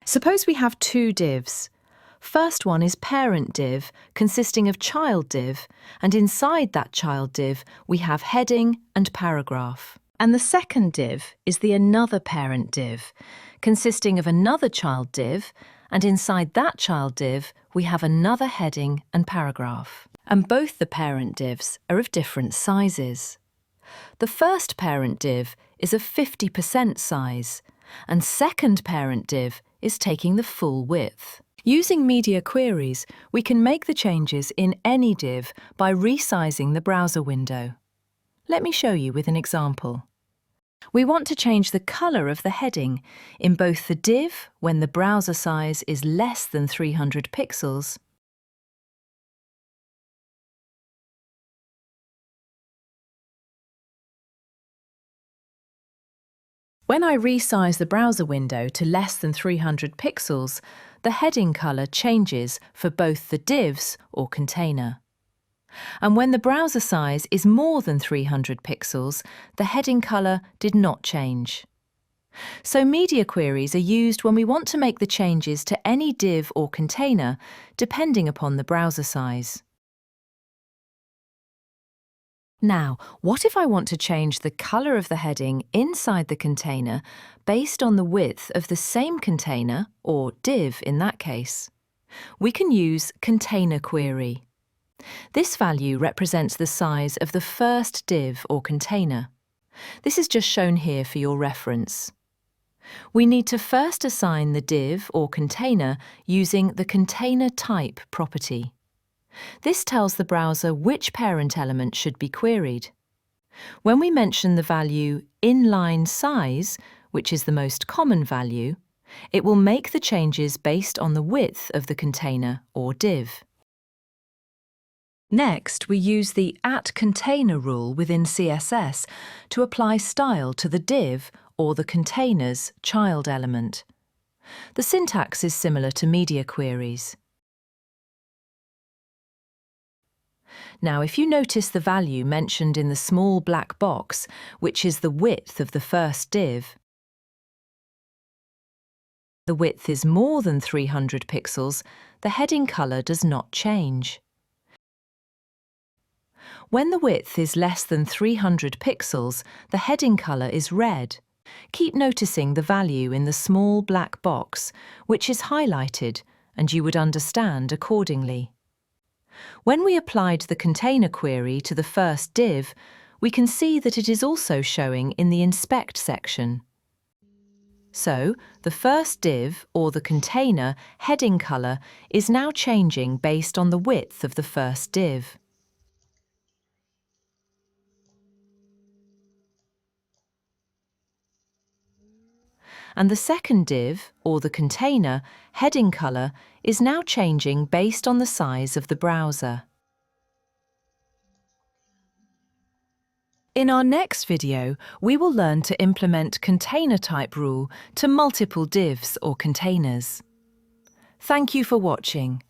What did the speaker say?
Suppose we have two divs. First one is parent div, consisting of child div, and inside that child div we have heading and paragraph. And the second div is the another parent div, consisting of another child div, and inside that child div we have another heading and paragraph. And both the parent divs are of different sizes. The first parent div is of 50% size, and second parent div is taking the full width. Using media queries, we can make the changes in any div by resizing the browser window. Let me show you with an example. We want to change the color of the heading in both the div when the browser size is less than 300 pixels When I resize the browser window to less than 300 pixels, the heading color changes for both the divs or container. And when the browser size is more than 300 pixels, the heading color did not change. So media queries are used when we want to make the changes to any div or container depending upon the browser size. Now, what if I want to change the color of the heading inside the container based on the width of the same container, or div in that case? We can use Container Query. This value represents the size of the first div or container. This is just shown here for your reference. We need to first assign the div or container using the container type property. This tells the browser which parent element should be queried. When we mention the value inline-size, which is the most common value, it will make the changes based on the width of the container or div. Next, we use the @container rule within CSS to apply style to the div or the container's child element. The syntax is similar to media queries. Now, if you notice the value mentioned in the small black box, which is the width of the first div, the width is more than 300 pixels, the heading color does not change. When the width is less than 300 pixels, the heading color is red. Keep noticing the value in the small black box, which is highlighted, and you would understand accordingly. When we applied the container query to the first div, we can see that it is also showing in the Inspect section. So, the first div, or the container, heading color is now changing based on the width of the first div. And the second div, or the container, heading color is now changing based on the size of the browser. In our next video, we will learn to implement container type rule to multiple divs or containers. Thank you for watching.